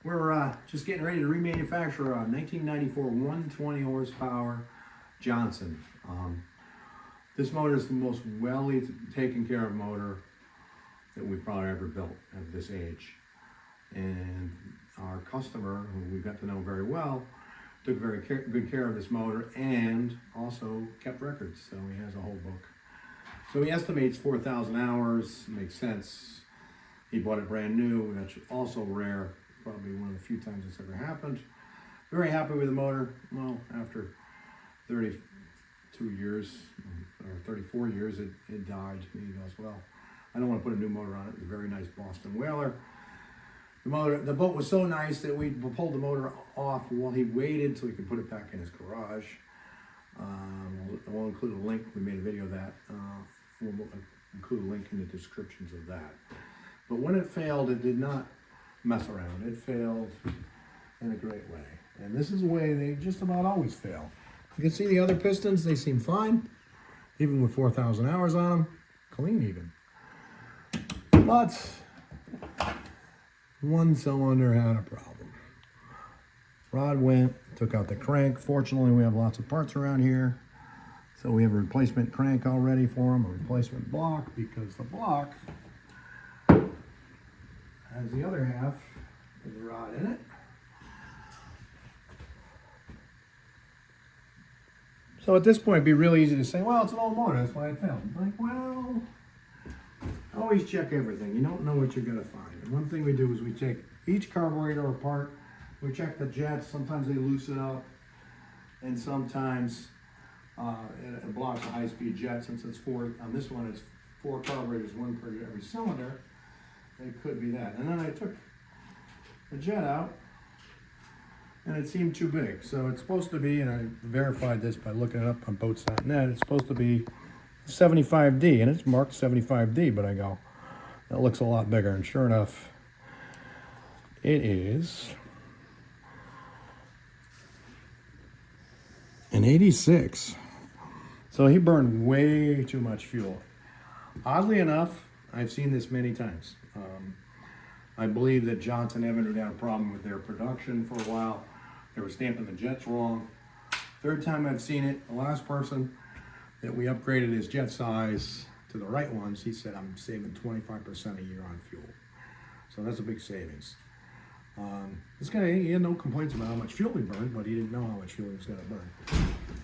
We're just getting ready to remanufacture a 1994 120 horsepower Johnson. This motor is the most well taken care of motor that we've probably ever built at this age. And our customer, who we got to know very well, took very good care of this motor and also kept records, so he has a whole book. So he estimates 4,000 hours, makes sense. He bought it brand new, that's also rare, probably one of the few times it's ever happened. Very happy with the motor. Well, after 32 years, or 34 years, it died. He goes, well, I don't want to put a new motor on it. It's a very nice Boston Whaler. The boat was so nice that we pulled the motor off while he waited so he could put it back in his garage. We'll include a link. We made a video of that. We'll include a link in the descriptions of that. But when it failed, it did not mess around. It failed in a great way. And this is the way they just about always fail. You can see the other pistons, they seem fine. Even with 4,000 hours on them. Clean even. But one cylinder had a problem. Rod went, took out the crank. Fortunately, we have lots of parts around here. So we have a replacement crank all ready for him, a replacement block, because the block has the other half of the rod in it. So at this point, it'd be really easy to say, well, it's an old motor, that's why it failed. Like, well, always check everything. You don't know what you're gonna find. And one thing we do is we take each carburetor apart, we check the jets, sometimes they loosen up, and sometimes it blocks a high-speed jet. Since it's on this one it's 4 carburetors, 1 per every cylinder, it could be that. And then I took the jet out, and it seemed too big. So it's supposed to be, and I verified this by looking it up on boats.net, it's supposed to be 75D, and it's marked 75D, but I go, that looks a lot bigger, and sure enough, it is an 86. So he burned way too much fuel. Oddly enough, I've seen this many times. I believe that Johnson Evan had a problem with their production for a while. They were stamping the jets wrong. Third time I've seen it, the last person that we upgraded his jet size to the right ones, he said, I'm saving 25% a year on fuel. So that's a big savings. This guy, he had no complaints about how much fuel he burned, but he didn't know how much fuel he was gonna burn.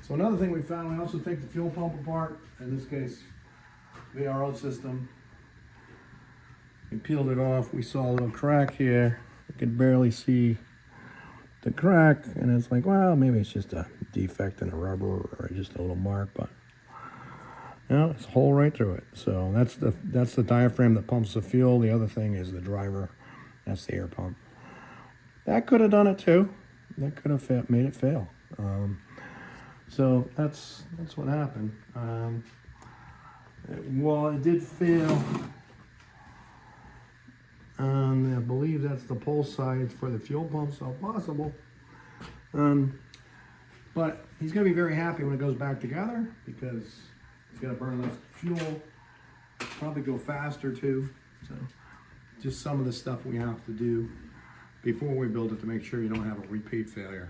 So another thing we found, we also take the fuel pump apart, in this case, VRO system. We peeled it off, we saw a little crack here. We could barely see the crack, and it's like, well, maybe it's just a defect in the rubber or just a little mark, but no, it's a hole right through it. So that's the diaphragm that pumps the fuel. The other thing is the driver, that's the air pump. That could have done it too. That could have made it fail. So that's what happened. Well, it did fail. I believe that's the pulse side for the fuel pump, so possible. But he's going to be very happy when it goes back together because he's going to burn less fuel, probably go faster too. So just some of the stuff we have to do before we build it to make sure you don't have a repeat failure.